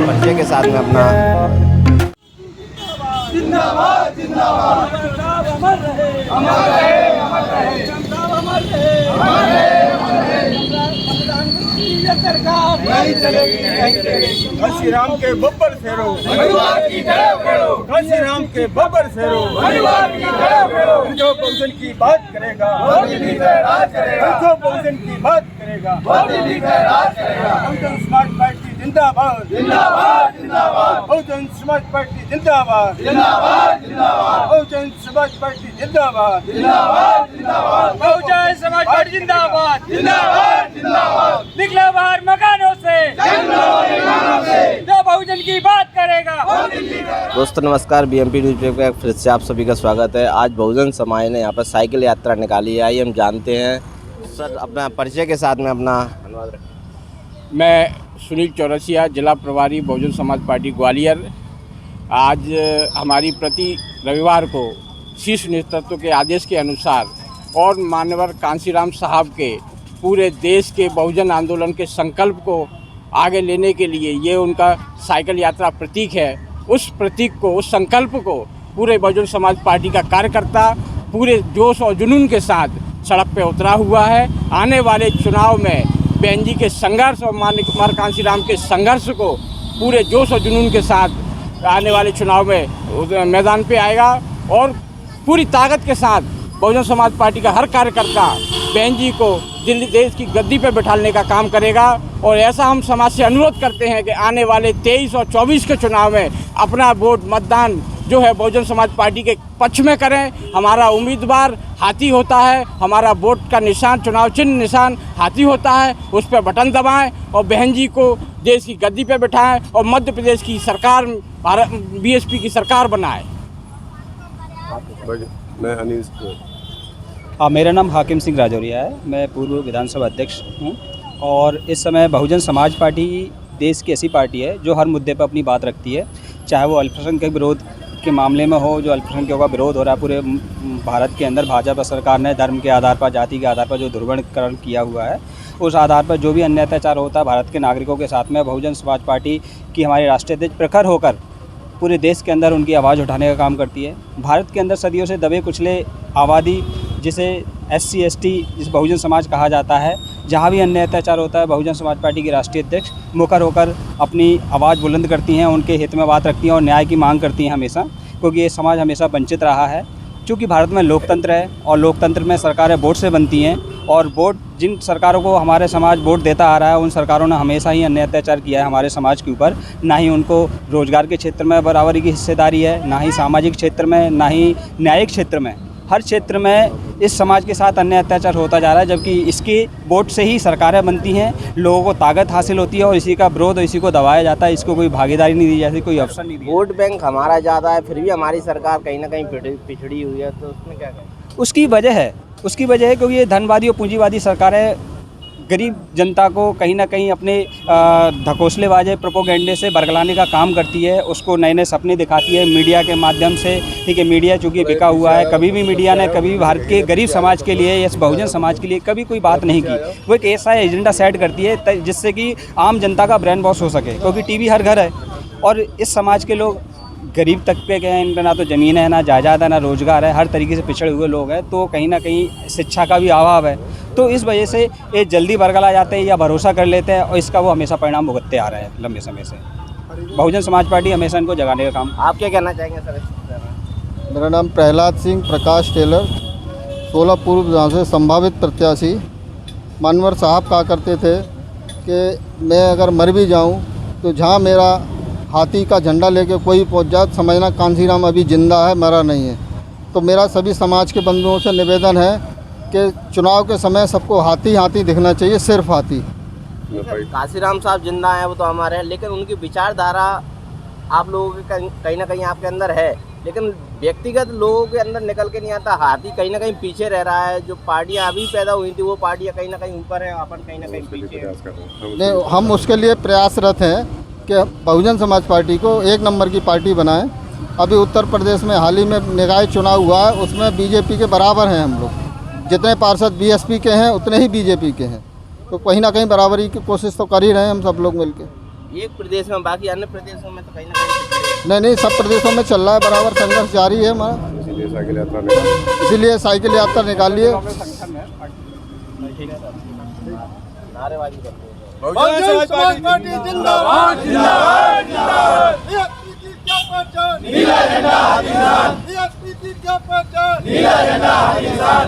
पर्चे के साथ में अपना जिंदाबाद जिंदाबाद अमर रहे अमर रहे अमर रहे अमर रहे अमर रहे सरकार नहीं चलेगी नहीं चलेगी। घसी राम के बब्बर फेरो परिवार की तरफ फेरो घसी राम के बब्बर फेरो परिवार की तरफ फेरो जो बहुजन की बात करेगा वो दिल्ली पे राज करेगा जो बहुजन की बात करेगा वो दिल्ली पे राज करेगा बहुजन समाज पार्टी जिंदाबाद जिंदाबाद जिंदाबाद बहुजन समाज पार्टी जिंदाबाद जिंदाबाद जिंदाबाद बहुजन समाज पार्टी जिंदाबाद जिंदाबाद जिंदाबाद बहुजन समाज पार्टी जिंदाबाद जिंदाबाद जिंदाबाद निकला बाहर मकानों से जो बहुजन की बात करेगा। दोस्तों नमस्कार, बीएमपी न्यूज़ पेपर का फिर से आप सभी का स्वागत है। आज बहुजन समाज ने यहाँ पर साइकिल यात्रा निकाली है। आइए हम जानते हैं सर अपना परिचय के साथ में अपना धन्यवाद रखें। मैं सुनील चौरसिया, जिला प्रभारी बहुजन समाज पार्टी ग्वालियर। आज हमारी प्रति रविवार को शीर्ष नेतृत्व के आदेश के अनुसार और मानवर कांसीराम साहब के पूरे देश के बहुजन आंदोलन के संकल्प को आगे लेने के लिए ये उनका साइकिल यात्रा प्रतीक है। उस प्रतीक को, उस संकल्प को पूरे बहुजन समाज पार्टी का कार्यकर्ता पूरे जोश और जुनून के साथ सड़क पे उतरा हुआ है। आने वाले चुनाव में बहन जी के संघर्ष और माननीय कुमार कांसीराम के संघर्ष को पूरे जोश और जुनून के साथ आने वाले चुनाव में मैदान पे आएगा और पूरी ताकत के साथ बहुजन समाज पार्टी का हर कार्यकर्ता बहन जी को दिल्ली देश की गद्दी पर बैठाने का काम करेगा। और ऐसा हम समाज से अनुरोध करते हैं कि आने वाले 23 और 24 के चुनाव में अपना वोट मतदान जो है बहुजन समाज पार्टी के पक्ष में करें। हमारा उम्मीदवार हाथी होता है, हमारा वोट का निशान, चुनाव चिन्ह निशान हाथी होता है। उस पर बटन दबाएं और बहन जी को देश की गद्दी पर बैठाएं और मध्य प्रदेश की सरकार, बीएसपी की सरकार बनाएं। मैं अनिल मेरा नाम हाकिम सिंह राजौरिया है। मैं पूर्व विधानसभा अध्यक्ष हूँ और इस समय बहुजन समाज पार्टी देश की ऐसी पार्टी है जो हर मुद्दे पर अपनी बात रखती है, चाहे वो अल्पसंख्यक विरोध के मामले में हो। जो अल्पसंख्यकों का विरोध हो रहा है पूरे भारत के अंदर, भाजपा सरकार ने धर्म के आधार पर, जाति के आधार पर जो ध्रुवीकरण किया हुआ है, उस आधार पर जो भी अन्य अत्याचार होता है भारत के नागरिकों के साथ में, बहुजन समाज पार्टी की हमारी राष्ट्रीय अध्यक्ष प्रखर होकर पूरे देश के अंदर उनकी आवाज़ उठाने का काम करती है। भारत के अंदर सदियों से दबे कुचले आबादी, जिसे SC ST जिस बहुजन समाज कहा जाता है, जहाँ भी अन्य अत्याचार होता है बहुजन समाज पार्टी की राष्ट्रीय अध्यक्ष मुखर होकर अपनी आवाज़ बुलंद करती हैं, उनके हित में बात रखती हैं और न्याय की मांग करती हैं हमेशा, क्योंकि ये समाज हमेशा वंचित रहा है। चूँकि भारत में लोकतंत्र है और लोकतंत्र में सरकारें वोट से बनती हैं और वोट जिन सरकारों को हमारे समाज वोट देता आ रहा है, उन सरकारों ने हमेशा ही अन्य अत्याचार किया है हमारे समाज के ऊपर। ना ही उनको रोजगार के क्षेत्र में बराबरी की हिस्सेदारी है, ना ही सामाजिक क्षेत्र में, ना ही न्यायिक क्षेत्र में। हर क्षेत्र में इस समाज के साथ अन्य अत्याचार होता जा रहा है, जबकि इसके वोट से ही सरकारें बनती हैं, लोगों को ताकत हासिल होती है और इसी का विरोध, इसी को दबाया जाता है। इसको कोई भागीदारी नहीं दी जाती, कोई अवसर नहीं दिया। वोट बैंक हमारा ज़्यादा है, फिर भी हमारी सरकार कहीं ना कहीं पिछड़ी हुई है, तो उसमें क्या करें? उसकी वजह है क्योंकि ये धनवादी और पूंजीवादी सरकारें गरीब जनता को कहीं ना कहीं अपने धकोसलेबाजे प्रोपोगेंडे से बरगलाने का काम करती है, उसको नए नए सपने दिखाती है मीडिया के माध्यम से। ठीक है, मीडिया चूँकि बिका हुआ है, कभी भी मीडिया ने कभी भी भारत के गरीब समाज के लिए या बहुजन समाज के लिए कभी कोई बात नहीं की। वो एक ऐसा एजेंडा सेट करती है जिससे कि आम जनता का ब्रेन वॉश हो सके, क्योंकि टीवी हर घर है और इस समाज के लोग गरीब तबके के हैं, इनका ना तो ज़मीन है, ना जायदाद है, ना रोज़गार है, हर तरीके से पिछड़े हुए लोग हैं। तो कहीं ना कहीं शिक्षा का भी अभाव है, तो इस वजह से ये जल्दी बरगला जाते हैं या भरोसा कर लेते हैं और इसका वो हमेशा परिणाम भुगतते आ रहे हैं लंबे समय से। बहुजन समाज पार्टी हमेशा इनको जगाने का काम। आप क्या कहना चाहेंगे सर? मेरा नाम प्रहलाद सिंह प्रकाश टेलर, 16 पूर्व विधानसभा संभावित प्रत्याशी। मानवर साहब कहा करते थे कि मैं अगर मर भी जाऊं तो जहां मेरा हाथी का झंडा लेके कोई पहुंच जाए, समझना कांसीराम अभी जिंदा है, मरा नहीं है। तो मेरा सभी समाज के बंधुओं से निवेदन है कि चुनाव के समय सबको हाथी हाथी दिखना चाहिए, सिर्फ हाथी। कांसीराम साहब जिंदा हैं, वो तो हमारे हैं, लेकिन उनकी विचारधारा आप लोगों के कहीं ना कहीं आपके अंदर है, लेकिन व्यक्तिगत लोगों के अंदर निकल के नहीं आता। हाथी कहीं ना कहीं पीछे रह रहा है। जो पार्टियां अभी पैदा हुई थी वो पार्टियां कहीं ना कहीं ऊपर हैं, अपन कहीं ना कहीं पीछे हैं। हम उसके लिए प्रयासरत हैं कि बहुजन समाज पार्टी को 1 नंबर की पार्टी बनाएं। अभी उत्तर प्रदेश में हाल ही में निकाय चुनाव हुआ है, उसमें बीजेपी के बराबर हैं हम लोग। जितने पार्षद बीएसपी के हैं उतने ही बीजेपी के हैं, तो कहीं ना कहीं बराबरी की कोशिश तो कर ही रहे हैं हम सब लोग मिलके। एक प्रदेश में, बाकी अन्य प्रदेशों में तो कहीं ना कहीं नहीं, सब प्रदेशों में चल रहा है, बराबर संघर्ष जारी है हमारा, इसीलिए साइकिल यात्रा निकालिए। नारेबाजी करते हैं। बहुजन समाज पार्टी जिंदाबाद जिंदाबाद जिंदाबाद। बीएसपी की क्या पहचान, नीला झंडा हाथी शान। बीएसपी की क्या पहचान, नीला झंडा हाथी शान।